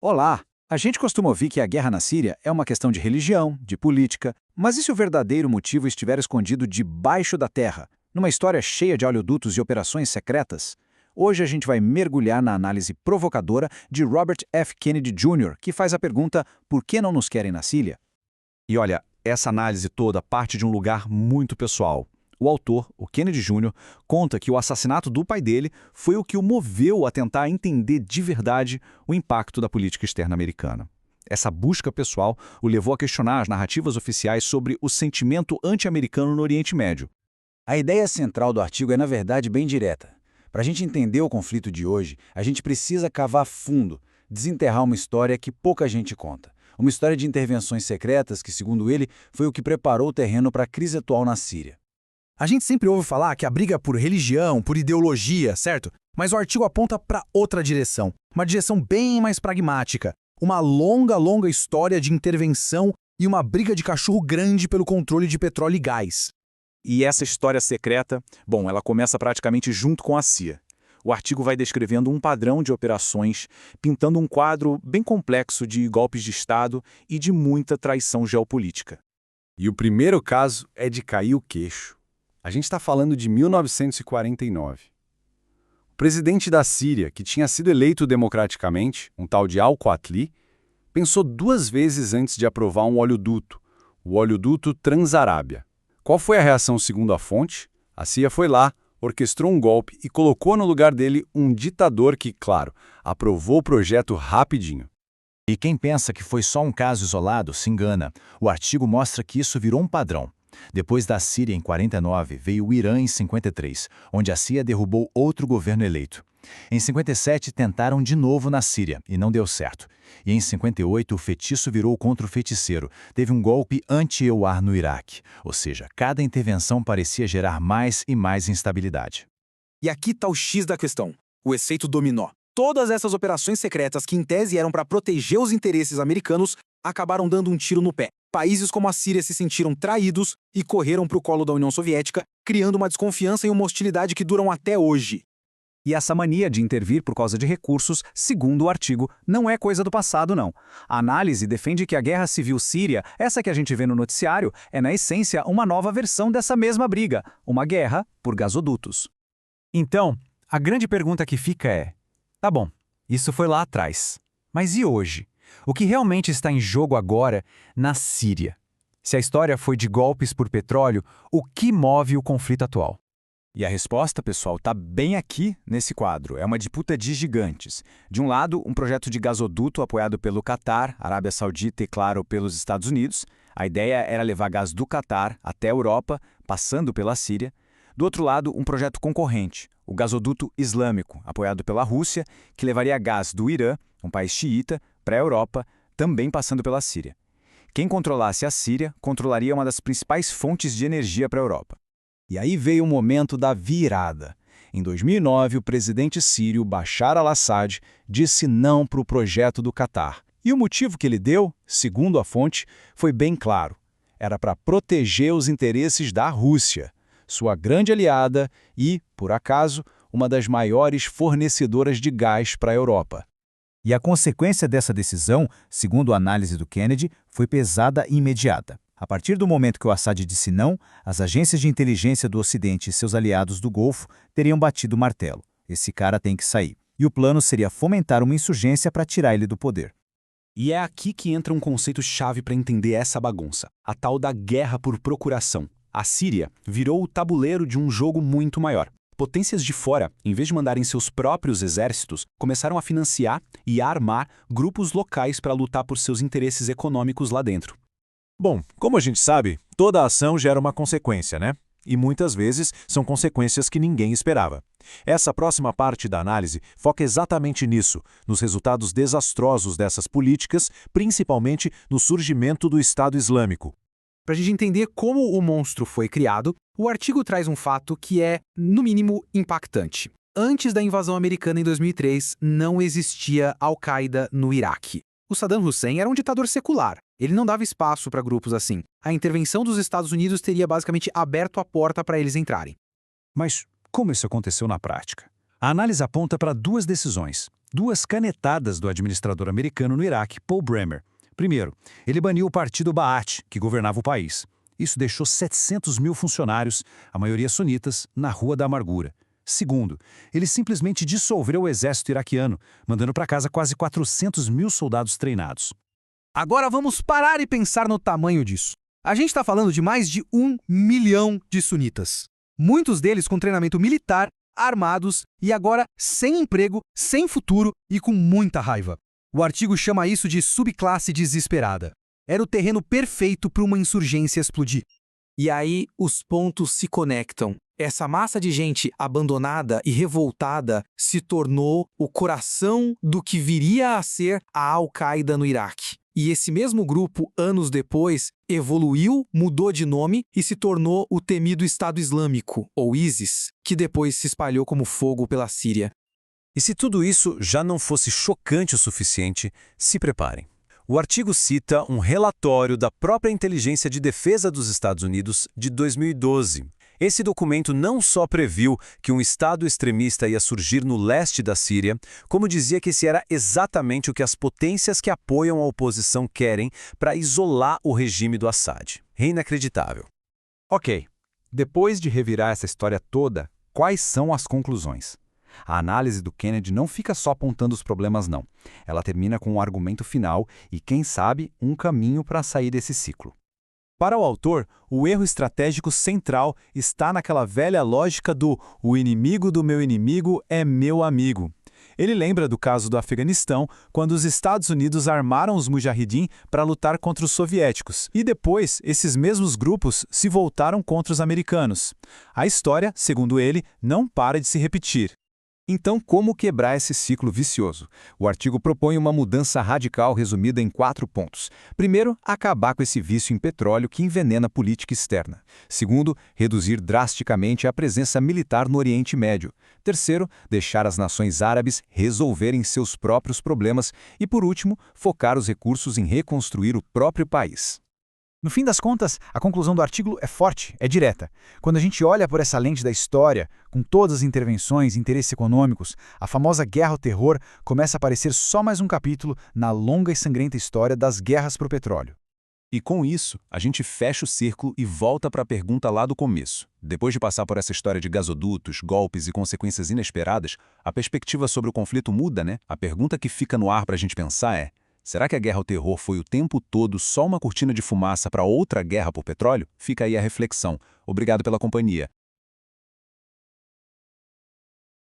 Olá! A gente costuma ouvir que a guerra na Síria é uma questão de religião, de política, mas e se o verdadeiro motivo estiver escondido debaixo da terra, numa história cheia de oleodutos e operações secretas? Hoje a gente vai mergulhar na análise provocadora de Robert F. Kennedy Jr., que faz a pergunta: por que não nos querem na Síria? E olha, essa análise toda parte de um lugar muito pessoal. O autor, o Kennedy Jr., conta que o assassinato do pai dele foi o que o moveu a tentar entender de verdade o impacto da política externa americana. Essa busca pessoal o levou a questionar as narrativas oficiais sobre o sentimento anti-americano no Oriente Médio. A ideia central do artigo é, na verdade, bem direta. Para a gente entender o conflito de hoje, a gente precisa cavar fundo, desenterrar uma história que pouca gente conta. Uma história de intervenções secretas que, segundo ele, foi o que preparou o terreno para a crise atual na Síria. A gente sempre ouve falar que a briga é por religião, por ideologia, certo? Mas o artigo aponta para outra direção, uma direção bem mais pragmática, uma longa história de intervenção e uma briga de cachorro grande pelo controle de petróleo e gás. E essa história secreta, bom, ela começa praticamente junto com a CIA. O artigo vai descrevendo um padrão de operações, pintando um quadro bem complexo de golpes de Estado e de muita traição geopolítica. E o primeiro caso é de cair o queixo. A gente está falando de 1949. O presidente da Síria, que tinha sido eleito democraticamente, um tal de Al-Quatli, pensou duas vezes antes de aprovar um oleoduto, o oleoduto Transarábia. Qual foi a reação segundo a fonte? A CIA foi lá, orquestrou um golpe e colocou no lugar dele um ditador que, claro, aprovou o projeto rapidinho. E quem pensa que foi só um caso isolado se engana. O artigo mostra que isso virou um padrão. Depois da Síria em 49, veio o Irã em 53, onde a CIA derrubou outro governo eleito. Em 57, tentaram de novo na Síria, e não deu certo. E em 58, o feitiço virou contra o feiticeiro. Teve um golpe anti-EUR no Iraque. Ou seja, cada intervenção parecia gerar mais e mais instabilidade. E aqui está o X da questão, o efeito dominó. Todas essas operações secretas que em tese eram para proteger os interesses americanos acabaram dando um tiro no pé. Países como a Síria se sentiram traídos e correram para o colo da União Soviética, criando uma desconfiança e uma hostilidade que duram até hoje. E essa mania de intervir por causa de recursos, segundo o artigo, não é coisa do passado, não. A análise defende que a guerra civil síria, essa que a gente vê no noticiário, é na essência uma nova versão dessa mesma briga, uma guerra por gasodutos. Então, a grande pergunta que fica é: tá bom, isso foi lá atrás, mas e hoje? O que realmente está em jogo agora na Síria? Se a história foi de golpes por petróleo, o que move o conflito atual? E a resposta, pessoal, está bem aqui nesse quadro. É uma disputa de gigantes. De um lado, um projeto de gasoduto apoiado pelo Catar, Arábia Saudita e, claro, pelos Estados Unidos. A ideia era levar gás do Catar até a Europa, passando pela Síria. Do outro lado, um projeto concorrente, o gasoduto islâmico, apoiado pela Rússia, que levaria gás do Irã, um país xiita, para a Europa, também passando pela Síria. Quem controlasse a Síria controlaria uma das principais fontes de energia para a Europa. E aí veio o momento da virada. Em 2009, o presidente sírio Bashar al-Assad disse não para o projeto do Catar. E o motivo que ele deu, segundo a fonte, foi bem claro. Era para proteger os interesses da Rússia, sua grande aliada e, por acaso, uma das maiores fornecedoras de gás para a Europa. E a consequência dessa decisão, segundo a análise do Kennedy, foi pesada e imediata. A partir do momento que o Assad disse não, as agências de inteligência do Ocidente e seus aliados do Golfo teriam batido o martelo. Esse cara tem que sair. E o plano seria fomentar uma insurgência para tirar ele do poder. E é aqui que entra um conceito-chave para entender essa bagunça, a tal da guerra por procuração. A Síria virou o tabuleiro de um jogo muito maior. Potências de fora, em vez de mandarem seus próprios exércitos, começaram a financiar e a armar grupos locais para lutar por seus interesses econômicos lá dentro. Bom, como a gente sabe, toda ação gera uma consequência, né? E muitas vezes são consequências que ninguém esperava. Essa próxima parte da análise foca exatamente nisso, nos resultados desastrosos dessas políticas, principalmente no surgimento do Estado Islâmico. Para a gente entender como o monstro foi criado, o artigo traz um fato que é, no mínimo, impactante. Antes da invasão americana em 2003, não existia Al-Qaeda no Iraque. O Saddam Hussein era um ditador secular. Ele não dava espaço para grupos assim. A intervenção dos Estados Unidos teria basicamente aberto a porta para eles entrarem. Mas como isso aconteceu na prática? A análise aponta para duas decisões, duas canetadas do administrador americano no Iraque, Paul Bremer. Primeiro, ele baniu o partido Baath, que governava o país. Isso deixou 700 mil funcionários, a maioria sunitas, na Rua da Amargura. Segundo, ele simplesmente dissolveu o exército iraquiano, mandando para casa quase 400 mil soldados treinados. Agora vamos parar e pensar no tamanho disso. A gente está falando de mais de 1 milhão de sunitas. Muitos deles com treinamento militar, armados e agora sem emprego, sem futuro e com muita raiva. O artigo chama isso de subclasse desesperada. Era o terreno perfeito para uma insurgência explodir. E aí os pontos se conectam. Essa massa de gente abandonada e revoltada se tornou o coração do que viria a ser a Al-Qaeda no Iraque. E esse mesmo grupo, anos depois, evoluiu, mudou de nome e se tornou o temido Estado Islâmico, ou ISIS, que depois se espalhou como fogo pela Síria. E se tudo isso já não fosse chocante o suficiente, se preparem. O artigo cita um relatório da própria Inteligência de Defesa dos Estados Unidos de 2012. Esse documento não só previu que um Estado extremista ia surgir no leste da Síria, como dizia que esse era exatamente o que as potências que apoiam a oposição querem para isolar o regime do Assad. É inacreditável. Ok, depois de revirar essa história toda, quais são as conclusões? A análise do Kennedy não fica só apontando os problemas, não. Ela termina com um argumento final e, quem sabe, um caminho para sair desse ciclo. Para o autor, o erro estratégico central está naquela velha lógica do "o inimigo do meu inimigo é meu amigo". Ele lembra do caso do Afeganistão, quando os Estados Unidos armaram os Mujahideen para lutar contra os soviéticos, e depois esses mesmos grupos se voltaram contra os americanos. A história, segundo ele, não para de se repetir. Então, como quebrar esse ciclo vicioso? O artigo propõe uma mudança radical resumida em 4 pontos. Primeiro, acabar com esse vício em petróleo que envenena a política externa. Segundo, reduzir drasticamente a presença militar no Oriente Médio. Terceiro, deixar as nações árabes resolverem seus próprios problemas. E, por último, focar os recursos em reconstruir o próprio país. No fim das contas, a conclusão do artigo é forte, é direta. Quando a gente olha por essa lente da história, com todas as intervenções e interesses econômicos, a famosa guerra ao terror começa a parecer só mais um capítulo na longa e sangrenta história das guerras por petróleo. E com isso, a gente fecha o círculo e volta para a pergunta lá do começo. Depois de passar por essa história de gasodutos, golpes e consequências inesperadas, a perspectiva sobre o conflito muda, né? A pergunta que fica no ar para a gente pensar é: será que a guerra ao terror foi o tempo todo só uma cortina de fumaça para outra guerra por petróleo? Fica aí a reflexão. Obrigado pela companhia.